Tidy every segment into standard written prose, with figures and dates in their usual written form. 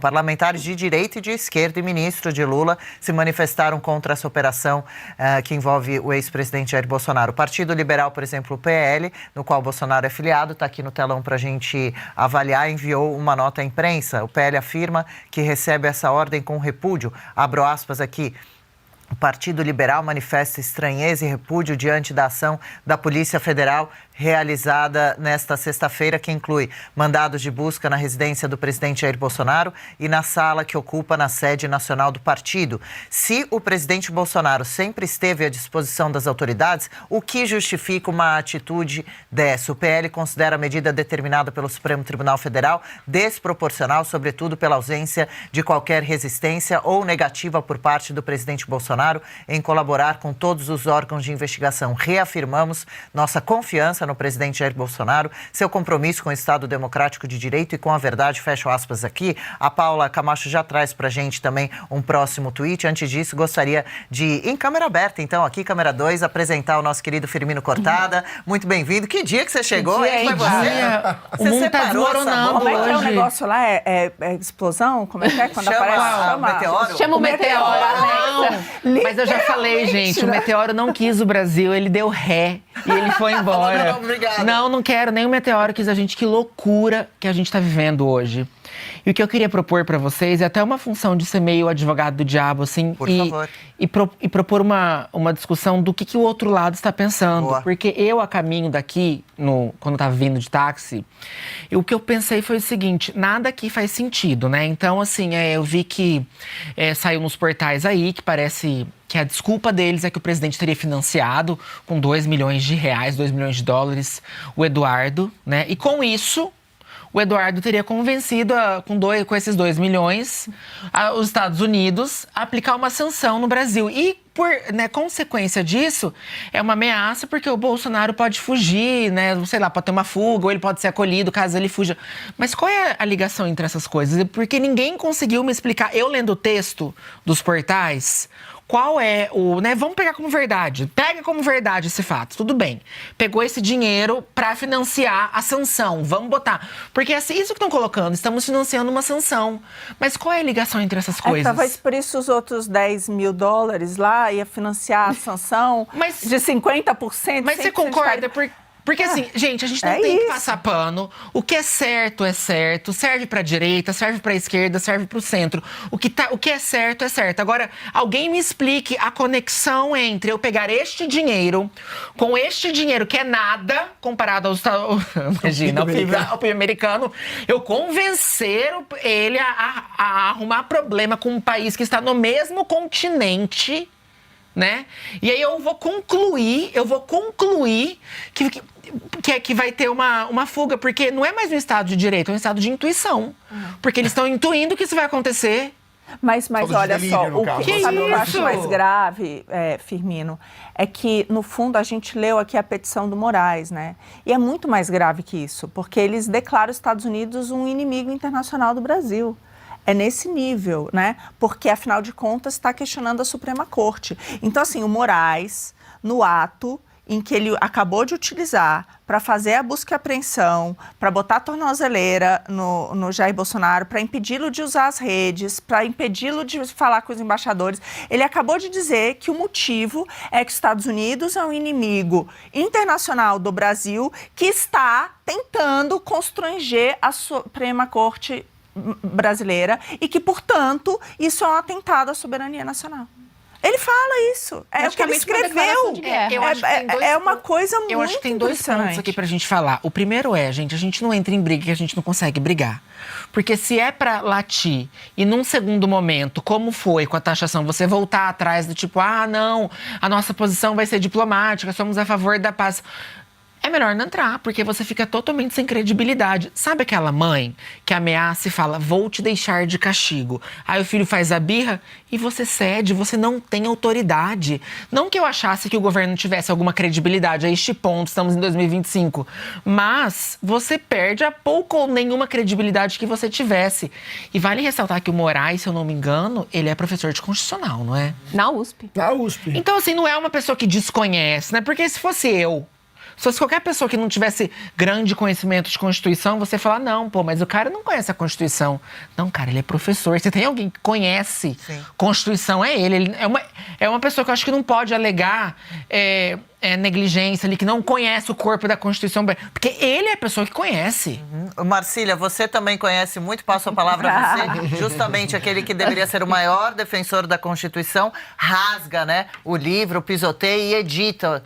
Parlamentares de direita e de esquerda e ministro de Lula se manifestaram contra essa operação que envolve o ex-presidente Jair Bolsonaro. O Partido Liberal, por exemplo, o PL, no qual Bolsonaro é filiado, está aqui no telão para a gente avaliar, enviou uma nota à imprensa. O PL afirma que recebe essa ordem com repúdio. Abro aspas aqui. O Partido Liberal manifesta estranheza e repúdio diante da ação da Polícia Federal realizada nesta sexta-feira, que inclui mandados de busca na residência do presidente Jair Bolsonaro e na sala que ocupa na sede nacional do partido. Se o presidente Bolsonaro sempre esteve à disposição das autoridades, o que justifica uma atitude dessa? O PL considera a medida determinada pelo Supremo Tribunal Federal desproporcional, sobretudo pela ausência de qualquer resistência ou negativa por parte do presidente Bolsonaro em colaborar com todos os órgãos de investigação. Reafirmamos nossa confiança no presidente Jair Bolsonaro, seu compromisso com o Estado Democrático de Direito e com a verdade, fecho aspas aqui. A Paula Camacho já traz pra gente também um próximo tweet. Antes disso, gostaria de, em câmera aberta, então, aqui, câmera 2, apresentar o nosso querido Firmino Cortada. Muito bem-vindo. Que dia que você chegou, hein? Foi você? O mundo tá desmoronando Como é que é o hoje. negócio lá? É explosão? Como é que é? Quando Chama aparece? o meteoro? Chama o meteoro. Não, mas eu já falei, gente, o meteoro não quis o Brasil, ele deu ré e ele foi embora. Obrigado. Não quero, nem o meteoro quis a gente. Que loucura que a gente tá vivendo hoje. E o que eu queria propor pra vocês é até uma função de ser meio advogado do diabo, assim. Por favor. E propor uma discussão do que o outro lado está pensando. Boa. Porque eu, a caminho daqui, quando eu tava vindo de táxi, o que eu pensei foi o seguinte: nada aqui faz sentido, né? Então, assim, eu vi que saiu nos portais aí que parece que a desculpa deles é que o presidente teria financiado com 2 milhões de reais, 2 milhões de dólares, o Eduardo, né? E com isso, o Eduardo teria convencido, com esses 2 milhões, os Estados Unidos a aplicar uma sanção no Brasil. E, por consequência disso, é uma ameaça porque o Bolsonaro pode fugir, né? Sei lá, pode ter uma fuga, ou ele pode ser acolhido caso ele fuja. Mas qual é a ligação entre essas coisas? Porque ninguém conseguiu me explicar. Eu lendo o texto dos portais, qual é o... Vamos pegar como verdade. Pega como verdade esse fato. Tudo bem. Pegou esse dinheiro para financiar a sanção. Vamos botar. Porque assim, isso que estão colocando, estamos financiando uma sanção. Mas qual é a ligação entre essas coisas? Talvez por isso os outros 10 mil dólares lá ia financiar a sanção de 50%. Mas você concorda? Porque assim, gente, a gente não tem que passar pano. O que é certo, serve pra direita, serve pra esquerda, serve pro centro. O que é certo, é certo. Agora, alguém me explique a conexão entre eu pegar este dinheiro, com este dinheiro que é nada, comparado ao PIB americano, eu convencer ele a arrumar problema com um país que está no mesmo continente, né? E aí eu vou concluir que vai ter uma fuga, porque não é mais um Estado de Direito, é um Estado de intuição. Porque eles estão intuindo que isso vai acontecer. Mas olha só, o que eu acho mais isso? grave, Firmino, é que, no fundo, a gente leu aqui a petição do Moraes, né? E é muito mais grave que isso, porque eles declaram os Estados Unidos um inimigo internacional do Brasil. É nesse nível, né? Porque, afinal de contas, está questionando a Suprema Corte. Então, assim, o Moraes, no ato em que ele acabou de utilizar para fazer a busca e apreensão, para botar a tornozeleira no Jair Bolsonaro, para impedi-lo de usar as redes, para impedi-lo de falar com os embaixadores, ele acabou de dizer que o motivo é que os Estados Unidos é um inimigo internacional do Brasil que está tentando constranger a Suprema Corte brasileira e que, portanto, isso é um atentado à soberania nacional. Ele fala isso. É o que ele escreveu. É uma coisa muito Eu acho que tem 2 pontos aqui pra gente falar. O primeiro é, gente, a gente não entra em briga que a gente não consegue brigar. Porque se é pra latir e num segundo momento, como foi com a taxação, você voltar atrás do tipo, não, a nossa posição vai ser diplomática, somos a favor da paz. É melhor não entrar, porque você fica totalmente sem credibilidade. Sabe aquela mãe que ameaça e fala, vou te deixar de castigo. Aí o filho faz a birra e você cede, você não tem autoridade. Não que eu achasse que o governo tivesse alguma credibilidade a este ponto, estamos em 2025. Mas você perde a pouco ou nenhuma credibilidade que você tivesse. E vale ressaltar que o Moraes, se eu não me engano, ele é professor de constitucional, não é? Na USP. Então, assim, não é uma pessoa que desconhece, né? Porque se fosse eu Se fosse qualquer pessoa que não tivesse grande conhecimento de Constituição, você fala, não, pô, mas o cara não conhece a Constituição. Não, cara, ele é professor. Se tem alguém que conhece Constituição, é ele. Ele é uma pessoa que eu acho que não pode alegar negligência ali, que não conhece o corpo da Constituição, porque ele é a pessoa que conhece. Marcília, você também conhece muito, passo a palavra a você. Justamente aquele que deveria ser o maior defensor da Constituição, rasga, né, o livro, pisoteia e edita.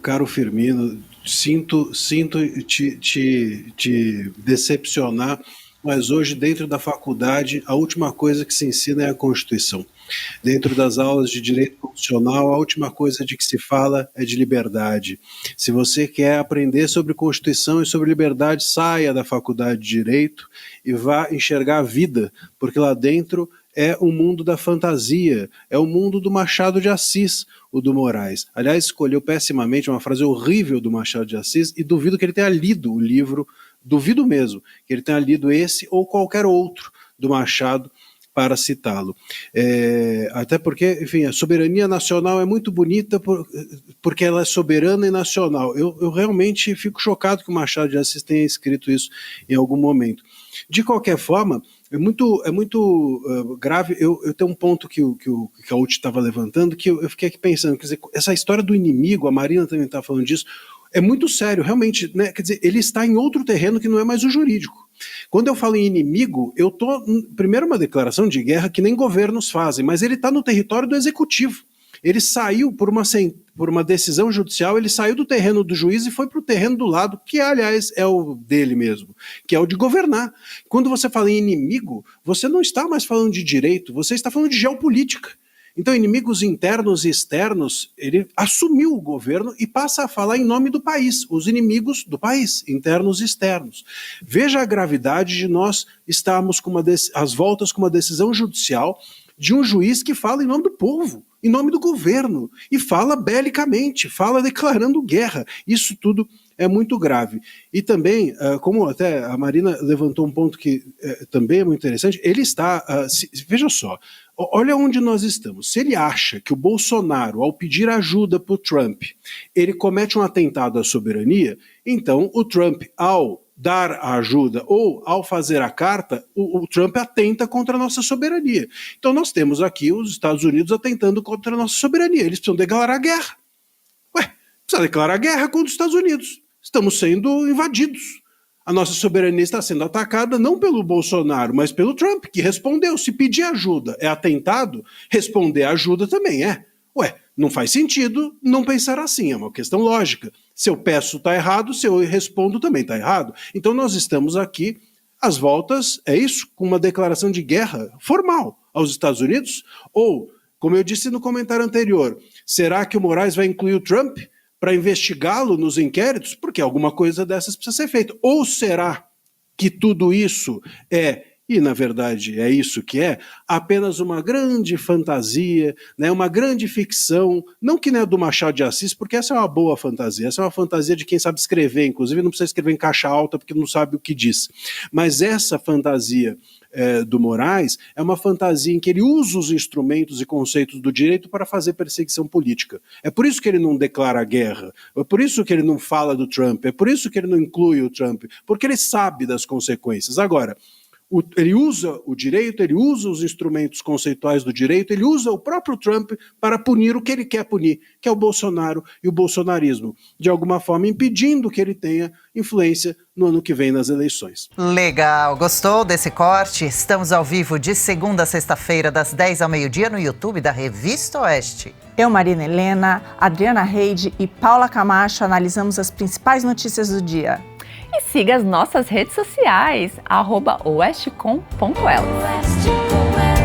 Caro Firmino, sinto te decepcionar, mas hoje, dentro da faculdade, a última coisa que se ensina é a Constituição. Dentro das aulas de direito constitucional, a última coisa de que se fala é de liberdade. Se você quer aprender sobre Constituição e sobre liberdade, saia da faculdade de Direito e vá enxergar a vida, porque lá dentro é o mundo da fantasia, é o mundo do Machado de Assis, o do Moraes. Aliás, escolheu pessimamente uma frase horrível do Machado de Assis e duvido que ele tenha lido o livro, duvido mesmo que ele tenha lido esse ou qualquer outro do Machado para citá-lo. Até porque, enfim, a soberania nacional é muito bonita porque ela é soberana e nacional. Eu realmente fico chocado que o Machado de Assis tenha escrito isso em algum momento. De qualquer forma, é muito grave. Eu tenho um ponto que o Cauti estava levantando, que eu fiquei aqui pensando, quer dizer, essa história do inimigo, a Marina também está falando disso, é muito sério, realmente, né? Quer dizer, ele está em outro terreno que não é mais o jurídico. Quando eu falo em inimigo, eu estou, primeiro, uma declaração de guerra que nem governos fazem, mas ele está no território do executivo. Ele saiu por uma decisão judicial, ele saiu do terreno do juiz e foi para o terreno do lado, que aliás é o dele mesmo, que é o de governar. Quando você fala em inimigo, você não está mais falando de direito, você está falando de geopolítica. Então, inimigos internos e externos, ele assumiu o governo e passa a falar em nome do país, os inimigos do país, internos e externos. Veja a gravidade de nós estarmos às voltas com uma decisão judicial de um juiz que fala em nome do povo, em nome do governo, e fala belicamente, fala declarando guerra. Isso tudo é muito grave. E também, como até a Marina levantou um ponto que também é muito interessante, ele está, veja só, olha onde nós estamos. Se ele acha que o Bolsonaro, ao pedir ajuda para o Trump, ele comete um atentado à soberania, então o Trump, ao dar a ajuda ou ao fazer a carta, o Trump atenta contra a nossa soberania. Então nós temos aqui os Estados Unidos atentando contra a nossa soberania. Eles precisam declarar guerra. Precisa declarar guerra contra os Estados Unidos. Estamos sendo invadidos. A nossa soberania está sendo atacada não pelo Bolsonaro, mas pelo Trump, que respondeu. Se pedir ajuda é atentado, responder ajuda também é. Não faz sentido não pensar assim, é uma questão lógica. Se eu peço está errado, se eu respondo também está errado. Então nós estamos aqui, às voltas, é isso, com uma declaração de guerra formal aos Estados Unidos? Ou, como eu disse no comentário anterior, será que o Moraes vai incluir o Trump para investigá-lo nos inquéritos? Porque alguma coisa dessas precisa ser feita. Ou será que tudo isso e na verdade é isso que é, apenas uma grande fantasia, né, uma grande ficção, não que não é do Machado de Assis, porque essa é uma boa fantasia, essa é uma fantasia de quem sabe escrever, inclusive não precisa escrever em caixa alta porque não sabe o que diz. Mas essa fantasia do Moraes é uma fantasia em que ele usa os instrumentos e conceitos do direito para fazer perseguição política. É por isso que ele não declara guerra, é por isso que ele não fala do Trump, é por isso que ele não inclui o Trump, porque ele sabe das consequências. Agora, ele usa o direito, ele usa os instrumentos conceituais do direito, ele usa o próprio Trump para punir o que ele quer punir, que é o Bolsonaro e o bolsonarismo, de alguma forma impedindo que ele tenha influência no ano que vem nas eleições. Legal, gostou desse corte? Estamos ao vivo de segunda a sexta-feira, das 10 ao meio-dia, no YouTube da Revista Oeste. Eu, Marina Helena, Adriana Reide e Paula Camacho analisamos as principais notícias do dia. E siga as nossas redes sociais, @oestecom.elas.